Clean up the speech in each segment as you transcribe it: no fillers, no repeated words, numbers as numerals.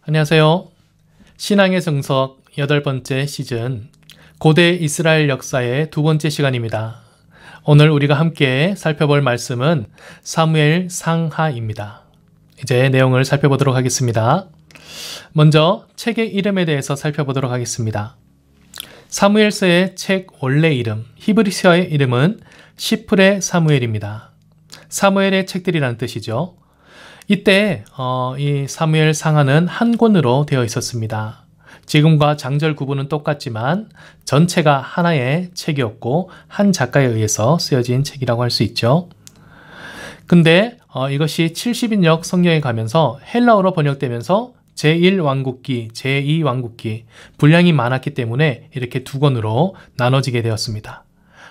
안녕하세요. 신앙의 정석 8번째 시즌 고대 이스라엘 역사의 2번째 시간입니다. 오늘 우리가 함께 살펴볼 말씀은 사무엘 상하입니다. 이제 내용을 살펴보도록 하겠습니다. 먼저 책의 이름에 대해서 살펴보도록 하겠습니다. 사무엘서의 책 원래 이름, 히브리서의 이름은 시프레 사무엘입니다. 사무엘의 책들이라는 뜻이죠. 이때 이 사무엘 상하는 한 권으로 되어 있었습니다. 지금과 장절 구분은 똑같지만 전체가 하나의 책이었고 한 작가에 의해서 쓰여진 책이라고 할 수 있죠. 근데 이것이 70인역 성경에 가면서 헬라어로 번역되면서 제1왕국기, 제2왕국기 분량이 많았기 때문에 이렇게 2권으로 나눠지게 되었습니다.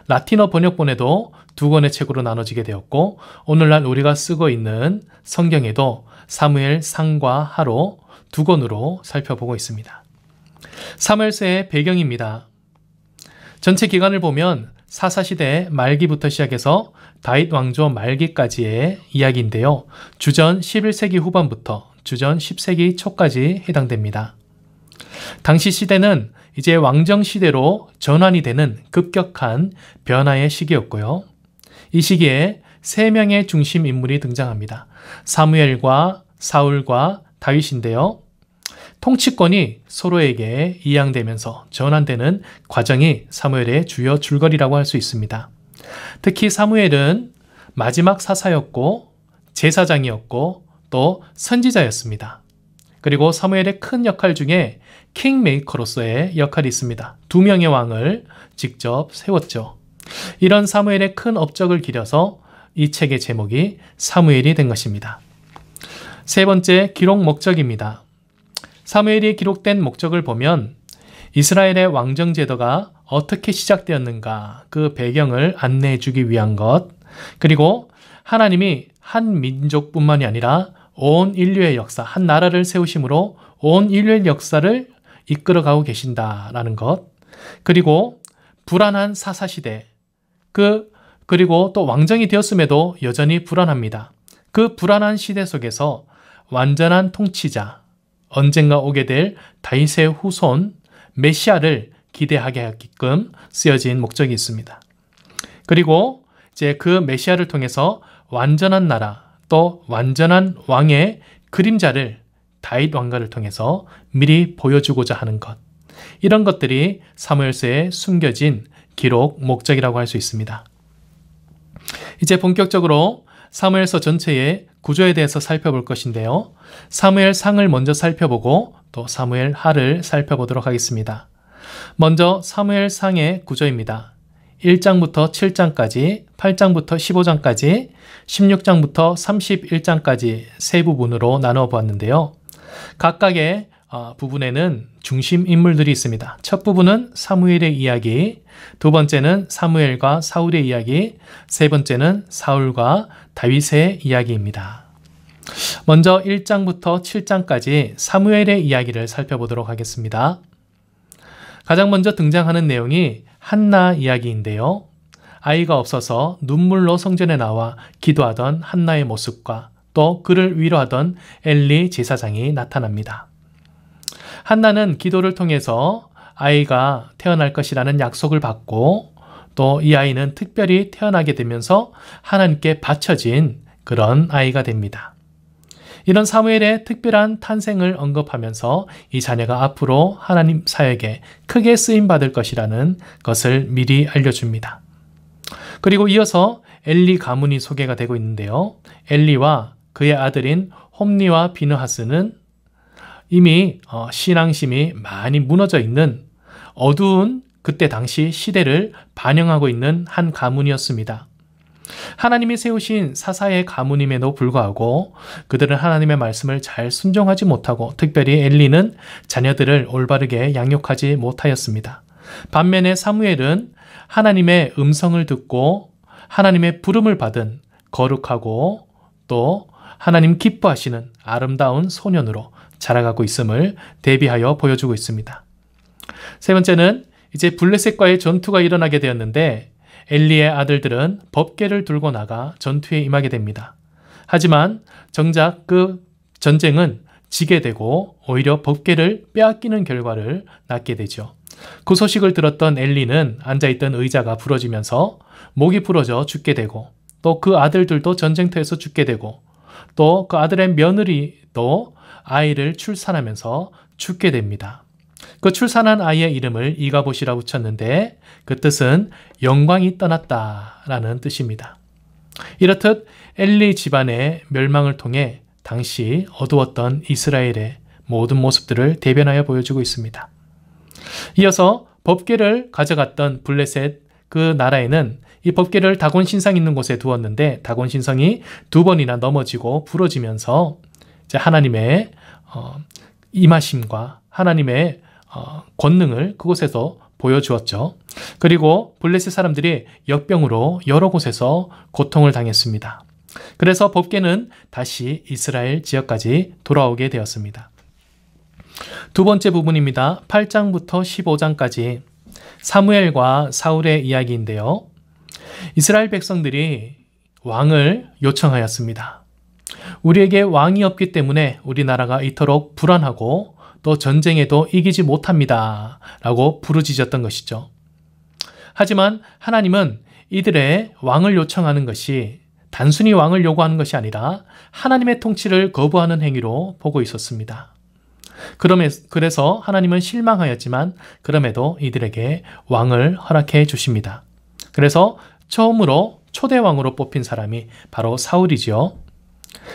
라틴어 번역본에도 2권의 책으로 나눠지게 되었고 오늘날 우리가 쓰고 있는 성경에도 사무엘 상과 하로 2권으로 살펴보고 있습니다. 사무엘서의 배경입니다. 전체 기간을 보면 사사시대 말기부터 시작해서 다윗 왕조 말기까지의 이야기인데요. 주전 11세기 후반부터 주전 10세기 초까지 해당됩니다. 당시 시대는 이제 왕정 시대로 전환이 되는 급격한 변화의 시기였고요. 이 시기에 3명의 중심 인물이 등장합니다. 사무엘과 사울과 다윗인데요. 통치권이 서로에게 이양되면서 전환되는 과정이 사무엘의 주요 줄거리라고 할 수 있습니다. 특히 사무엘은 마지막 사사였고 제사장이었고 또 선지자였습니다. 그리고 사무엘의 큰 역할 중에 킹메이커로서의 역할이 있습니다. 2명의 왕을 직접 세웠죠. 이런 사무엘의 큰 업적을 기려서 이 책의 제목이 사무엘이 된 것입니다. 세 번째, 기록 목적입니다. 사무엘이 기록된 목적을 보면 이스라엘의 왕정 제도가 어떻게 시작되었는가 그 배경을 안내해 주기 위한 것, 그리고 하나님이 한 민족뿐만이 아니라 온 인류의 역사, 한 나라를 세우심으로 온 인류의 역사를 이끌어가고 계신다라는 것, 그리고 불안한 사사시대, 그리고 또 왕정이 되었음에도 여전히 불안합니다. 그 불안한 시대 속에서 완전한 통치자, 언젠가 오게 될 다윗의 후손 메시아를 기대하게 하게끔 쓰여진 목적이 있습니다. 그리고 이제 그 메시아를 통해서 완전한 나라, 또 완전한 왕의 그림자를 다윗 왕가를 통해서 미리 보여주고자 하는 것, 이런 것들이 사무엘서에 숨겨진 기록 목적이라고 할 수 있습니다. 이제 본격적으로 사무엘서 전체의 구조에 대해서 살펴볼 것인데요. 사무엘 상을 먼저 살펴보고 또 사무엘 하를 살펴보도록 하겠습니다. 먼저 사무엘 상의 구조입니다. 1장부터 7장까지, 8장부터 15장까지, 16장부터 31장까지 세 부분으로 나누어 보았는데요. 각각의 부분에는 중심 인물들이 있습니다. 첫 부분은 사무엘의 이야기, 두 번째는 사무엘과 사울의 이야기, 세 번째는 사울과 다윗의 이야기입니다. 먼저 1장부터 7장까지 사무엘의 이야기를 살펴보도록 하겠습니다. 가장 먼저 등장하는 내용이 한나 이야기인데요. 아이가 없어서 눈물로 성전에 나와 기도하던 한나의 모습과 또 그를 위로하던 엘리 제사장이 나타납니다. 한나는 기도를 통해서 아이가 태어날 것이라는 약속을 받고 또 이 아이는 특별히 태어나게 되면서 하나님께 바쳐진 그런 아이가 됩니다. 이런 사무엘의 특별한 탄생을 언급하면서 이 자녀가 앞으로 하나님 사역에 크게 쓰임받을 것이라는 것을 미리 알려줍니다. 그리고 이어서 엘리 가문이 소개가 되고 있는데요. 엘리와 그의 아들인 홈니와 비느하스는 이미 신앙심이 많이 무너져 있는 어두운 그때 당시 시대를 반영하고 있는 한 가문이었습니다. 하나님이 세우신 사사의 가문임에도 불구하고 그들은 하나님의 말씀을 잘 순종하지 못하고 특별히 엘리는 자녀들을 올바르게 양육하지 못하였습니다. 반면에 사무엘은 하나님의 음성을 듣고 하나님의 부름을 받은 거룩하고 또 하나님 기뻐하시는 아름다운 소년으로 자라가고 있음을 대비하여 보여주고 있습니다. 세 번째는 이제 블레셋과의 전투가 일어나게 되었는데 엘리의 아들들은 법궤를 들고 나가 전투에 임하게 됩니다. 하지만 정작 그 전쟁은 지게 되고 오히려 법궤를 빼앗기는 결과를 낳게 되죠. 그 소식을 들었던 엘리는 앉아있던 의자가 부러지면서 목이 부러져 죽게 되고 또 그 아들들도 전쟁터에서 죽게 되고 또 그 아들의 며느리도 아이를 출산하면서 죽게 됩니다. 그 출산한 아이의 이름을 이가봇이라고 붙였는데 그 뜻은 영광이 떠났다라는 뜻입니다. 이렇듯 엘리 집안의 멸망을 통해 당시 어두웠던 이스라엘의 모든 모습들을 대변하여 보여주고 있습니다. 이어서 법궤를 가져갔던 블레셋 그 나라에는 이 법궤를 다곤 신상 있는 곳에 두었는데 다곤 신성이 2번이나 넘어지고 부러지면서 이제 하나님의 임하심과 하나님의 권능을 그곳에서 보여주었죠. 그리고 블레셋 사람들이 역병으로 여러 곳에서 고통을 당했습니다. 그래서 법궤는 다시 이스라엘 지역까지 돌아오게 되었습니다. 두 번째 부분입니다. 8장부터 15장까지 사무엘과 사울의 이야기인데요. 이스라엘 백성들이 왕을 요청하였습니다. 우리에게 왕이 없기 때문에 우리나라가 이토록 불안하고 또 전쟁에도 이기지 못합니다. 라고 부르짖었던 것이죠. 하지만 하나님은 이들의 왕을 요청하는 것이 단순히 왕을 요구하는 것이 아니라 하나님의 통치를 거부하는 행위로 보고 있었습니다. 그래서 하나님은 실망하였지만 그럼에도 이들에게 왕을 허락해 주십니다. 그래서 처음으로 초대왕으로 뽑힌 사람이 바로 사울이지요.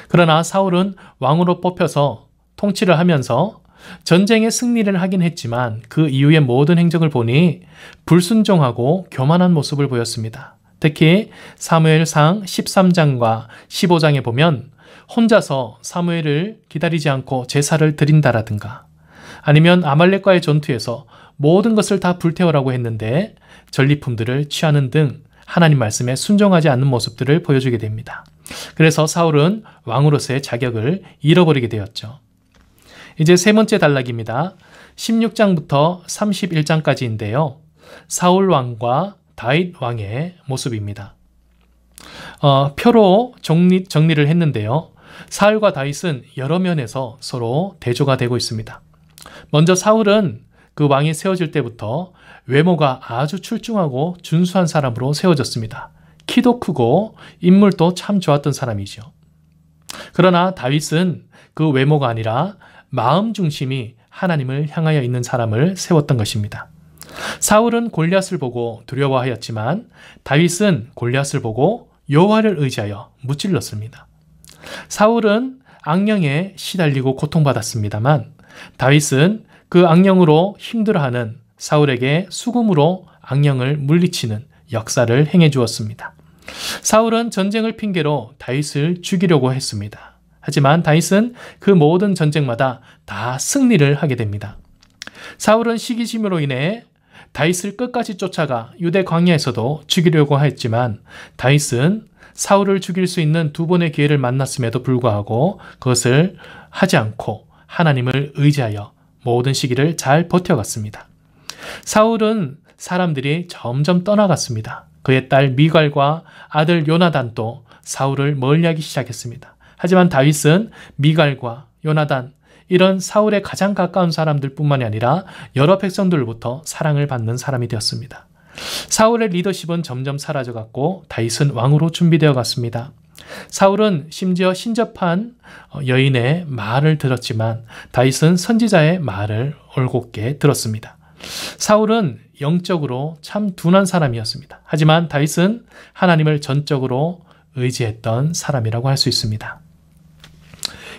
그러나 사울은 왕으로 뽑혀서 통치를 하면서 전쟁에 승리를 하긴 했지만 그 이후의 모든 행적을 보니 불순종하고 교만한 모습을 보였습니다. 특히 사무엘상 13장과 15장에 보면 혼자서 사무엘을 기다리지 않고 제사를 드린다라든가 아니면 아말렉과의 전투에서 모든 것을 다 불태우라고 했는데 전리품들을 취하는 등 하나님 말씀에 순종하지 않는 모습들을 보여주게 됩니다. 그래서 사울은 왕으로서의 자격을 잃어버리게 되었죠. 이제 세 번째 단락입니다. 16장부터 31장까지인데요. 사울 왕과 다윗 왕의 모습입니다. 표로 정리를 했는데요. 사울과 다윗은 여러 면에서 서로 대조가 되고 있습니다. 먼저 사울은 그 왕이 세워질 때부터 외모가 아주 출중하고 준수한 사람으로 세워졌습니다. 키도 크고 인물도 참 좋았던 사람이죠. 그러나 다윗은 그 외모가 아니라 마음 중심이 하나님을 향하여 있는 사람을 세웠던 것입니다. 사울은 골리앗을 보고 두려워하였지만 다윗은 골리앗을 보고 여호와를 의지하여 무찔렀습니다. 사울은 악령에 시달리고 고통받았습니다만 다윗은 그 악령으로 힘들어하는 사울에게 수금으로 악령을 물리치는 역사를 행해 주었습니다. 사울은 전쟁을 핑계로 다윗을 죽이려고 했습니다. 하지만 다윗은 그 모든 전쟁마다 다 승리를 하게 됩니다. 사울은 시기심으로 인해 다윗을 끝까지 쫓아가 유대 광야에서도 죽이려고 했지만 다윗은 사울을 죽일 수 있는 2번의 기회를 만났음에도 불구하고 그것을 하지 않고 하나님을 의지하여 모든 시기를 잘 버텨갔습니다. 사울은 사람들이 점점 떠나갔습니다. 그의 딸 미갈과 아들 요나단도 사울을 멀리하기 시작했습니다. 하지만 다윗은 미갈과 요나단 이런 사울의 가장 가까운 사람들 뿐만이 아니라 여러 백성들로부터 사랑을 받는 사람이 되었습니다. 사울의 리더십은 점점 사라져갔고 다윗은 왕으로 준비되어 갔습니다. 사울은 심지어 신접한 여인의 말을 들었지만 다윗은 선지자의 말을 올곧게 들었습니다. 사울은 영적으로 참 둔한 사람이었습니다. 하지만 다윗은 하나님을 전적으로 의지했던 사람이라고 할 수 있습니다.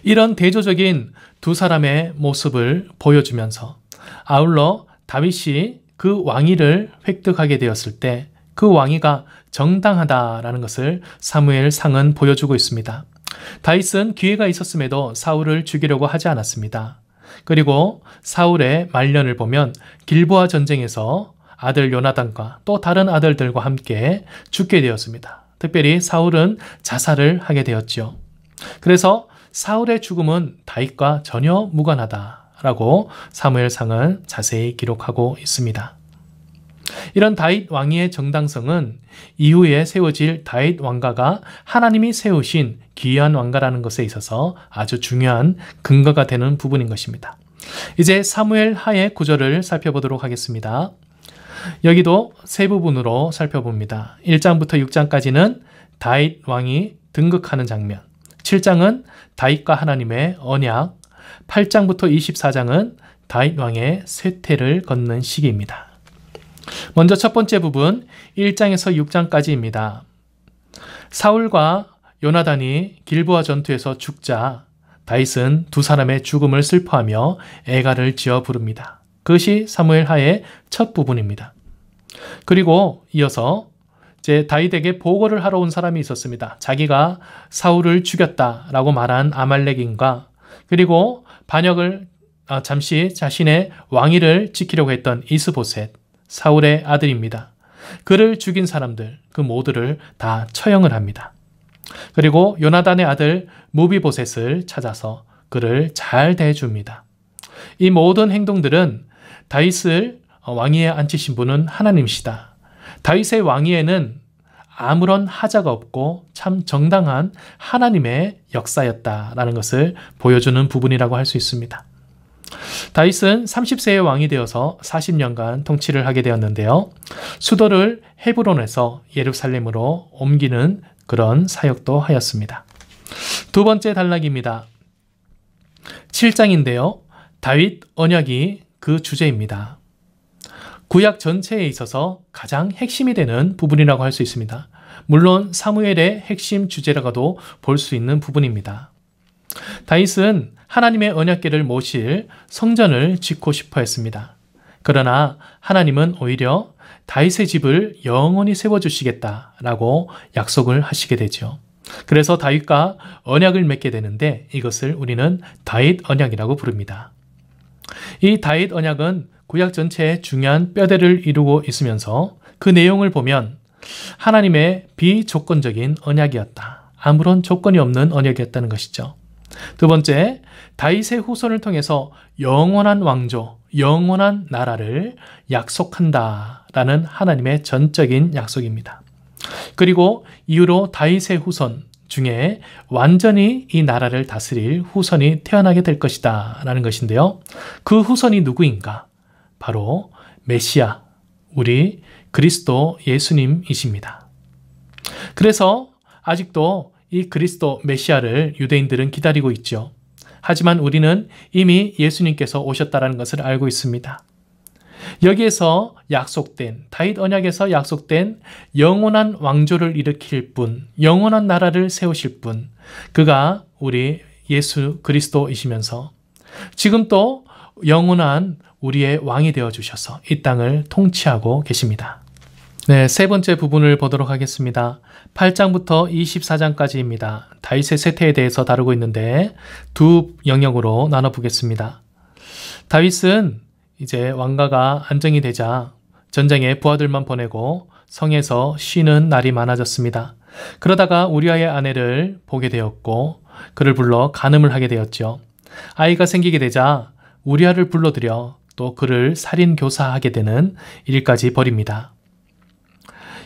이런 대조적인 두 사람의 모습을 보여주면서 아울러 다윗이 그 왕위를 획득하게 되었을 때 그 왕위가 정당하다라는 것을 사무엘상은 보여주고 있습니다. 다윗은 기회가 있었음에도 사울을 죽이려고 하지 않았습니다. 그리고 사울의 말년을 보면 길보아 전쟁에서 아들 요나단과 또 다른 아들들과 함께 죽게 되었습니다. 특별히 사울은 자살을 하게 되었죠. 그래서 사울의 죽음은 다윗과 전혀 무관하다라고 사무엘상은 자세히 기록하고 있습니다. 이런 다윗 왕위의 정당성은 이후에 세워질 다윗 왕가가 하나님이 세우신 귀한 왕가라는 것에 있어서 아주 중요한 근거가 되는 부분인 것입니다. 이제 사무엘 하의 구절을 살펴보도록 하겠습니다. 여기도 세 부분으로 살펴봅니다. 1장부터 6장까지는 다윗 왕이 등극하는 장면, 7장은 다윗과 하나님의 언약, 8장부터 24장은 다윗 왕의 쇠퇴를 걷는 시기입니다. 먼저 첫 번째 부분 1장에서 6장까지입니다. 사울과 요나단이 길보아 전투에서 죽자 다윗은 두 사람의 죽음을 슬퍼하며 애가를 지어 부릅니다. 그것이 사무엘 하의 첫 부분입니다. 그리고 이어서 이제 다윗에게 보고를 하러 온 사람이 있었습니다. 자기가 사울을 죽였다라고 말한 아말렉인과 그리고 반역을 잠시 자신의 왕위를 지키려고 했던 이스보셋, 사울의 아들입니다. 그를 죽인 사람들, 그 모두를 다 처형을 합니다. 그리고 요나단의 아들 무비보셋을 찾아서 그를 잘 대해줍니다. 이 모든 행동들은 다윗을 왕위에 앉히신 분은 하나님이시다. 다윗의 왕위에는 아무런 하자가 없고 참 정당한 하나님의 역사였다라는 것을 보여주는 부분이라고 할 수 있습니다. 다윗은 30세의 왕이 되어서 40년간 통치를 하게 되었는데요. 수도를 헤브론에서 예루살렘으로 옮기는 그런 사역도 하였습니다. 두 번째 단락입니다. 7장인데요. 다윗 언약이 그 주제입니다. 구약 전체에 있어서 가장 핵심이 되는 부분이라고 할 수 있습니다. 물론 사무엘의 핵심 주제라고도 볼 수 있는 부분입니다. 다윗은 하나님의 언약궤를 모실 성전을 짓고 싶어 했습니다. 그러나 하나님은 오히려 다윗의 집을 영원히 세워주시겠다라고 약속을 하시게 되죠. 그래서 다윗과 언약을 맺게 되는데 이것을 우리는 다윗 언약이라고 부릅니다. 이 다윗 언약은 구약 전체의 중요한 뼈대를 이루고 있으면서 그 내용을 보면 하나님의 비조건적인 언약이었다. 아무런 조건이 없는 언약이었다는 것이죠. 두 번째, 다윗의 후손을 통해서 영원한 왕조, 영원한 나라를 약속한다라는 하나님의 전적인 약속입니다. 그리고 이후로 다윗의 후손 중에 완전히 이 나라를 다스릴 후손이 태어나게 될 것이다 라는 것인데요. 그 후손이 누구인가? 바로 메시아, 우리 그리스도 예수님이십니다. 그래서 아직도 이 그리스도 메시아를 유대인들은 기다리고 있죠. 하지만 우리는 이미 예수님께서 오셨다는 것을 알고 있습니다. 여기에서 약속된, 다윗 언약에서 약속된 영원한 왕조를 일으킬 분, 영원한 나라를 세우실 분, 그가 우리 예수 그리스도이시면서 지금 또 영원한 우리의 왕이 되어주셔서 이 땅을 통치하고 계십니다. 네, 세 번째 부분을 보도록 하겠습니다. 8장부터 24장까지입니다. 다윗의 쇠퇴에 대해서 다루고 있는데 두 영역으로 나눠보겠습니다. 다윗은 이제 왕가가 안정이 되자 전쟁에 부하들만 보내고 성에서 쉬는 날이 많아졌습니다. 그러다가 우리아의 아내를 보게 되었고 그를 불러 간음을 하게 되었죠. 아이가 생기게 되자 우리아를 불러들여 또 그를 살인교사하게 되는 일까지 벌입니다.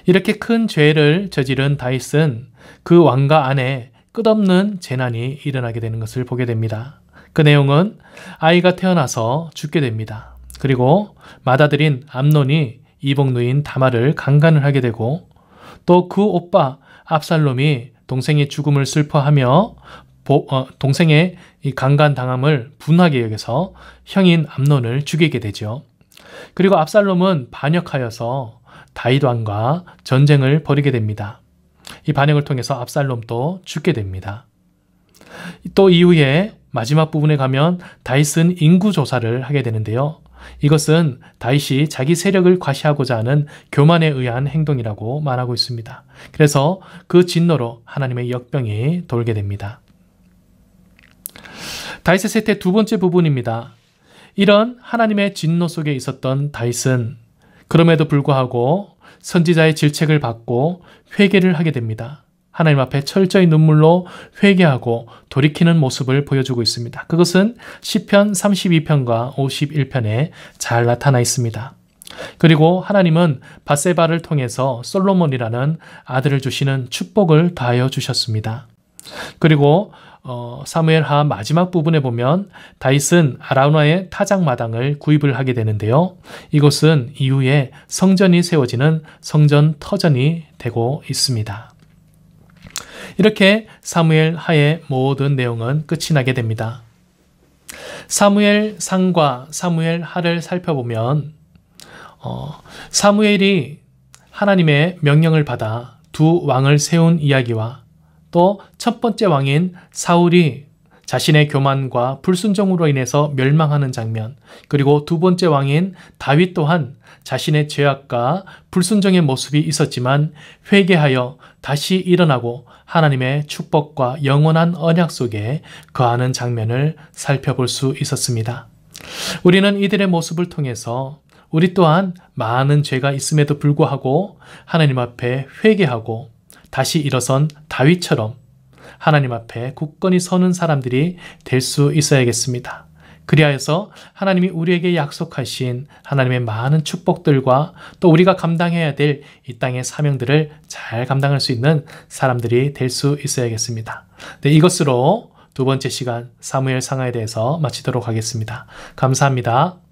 이렇게 큰 죄를 저지른 다윗은 그 왕가 안에 끝없는 재난이 일어나게 되는 것을 보게 됩니다. 그 내용은 아이가 태어나서 죽게 됩니다. 그리고 맏아들인 암논이 이복누인 다말을 강간을 하게 되고 또 그 오빠 압살롬이 동생의 죽음을 슬퍼하며 동생의 이 강간당함을 분하게 여겨서 형인 암논을 죽이게 되죠. 그리고 압살롬은 반역하여서 다윗 왕과 전쟁을 벌이게 됩니다. 이 반역을 통해서 압살롬도 죽게 됩니다. 또 이후에 마지막 부분에 가면 다윗은 인구조사를 하게 되는데요. 이것은 다윗이 자기 세력을 과시하고자 하는 교만에 의한 행동이라고 말하고 있습니다. 그래서 그 진노로 하나님의 역병이 돌게 됩니다. 다윗의 쇠퇴 두 번째 부분입니다. 이런 하나님의 진노 속에 있었던 다윗은 그럼에도 불구하고 선지자의 질책을 받고 회개를 하게 됩니다. 하나님 앞에 철저히 눈물로 회개하고 돌이키는 모습을 보여주고 있습니다. 그것은 시편 32편과 51편에 잘 나타나 있습니다. 그리고 하나님은 밧세바를 통해서 솔로몬이라는 아들을 주시는 축복을 더하여 주셨습니다. 그리고 사무엘하 마지막 부분에 보면 다윗은 아라우나의 타작마당을 구입을 하게 되는데요. 이곳은 이후에 성전이 세워지는 성전 터전이 되고 있습니다. 이렇게 사무엘하의 모든 내용은 끝이 나게 됩니다. 사무엘상과 사무엘하를 살펴보면 사무엘이 하나님의 명령을 받아 두 왕을 세운 이야기와 또 첫 번째 왕인 사울이 자신의 교만과 불순종으로 인해서 멸망하는 장면, 그리고 두 번째 왕인 다윗 또한 자신의 죄악과 불순종의 모습이 있었지만 회개하여 다시 일어나고 하나님의 축복과 영원한 언약 속에 거하는 장면을 살펴볼 수 있었습니다. 우리는 이들의 모습을 통해서 우리 또한 많은 죄가 있음에도 불구하고 하나님 앞에 회개하고 다시 일어선 다윗처럼 하나님 앞에 굳건히 서는 사람들이 될 수 있어야겠습니다. 그리하여서 하나님이 우리에게 약속하신 하나님의 많은 축복들과 또 우리가 감당해야 될 이 땅의 사명들을 잘 감당할 수 있는 사람들이 될 수 있어야겠습니다. 네, 이것으로 두 번째 시간 사무엘상하에 대해서 마치도록 하겠습니다. 감사합니다.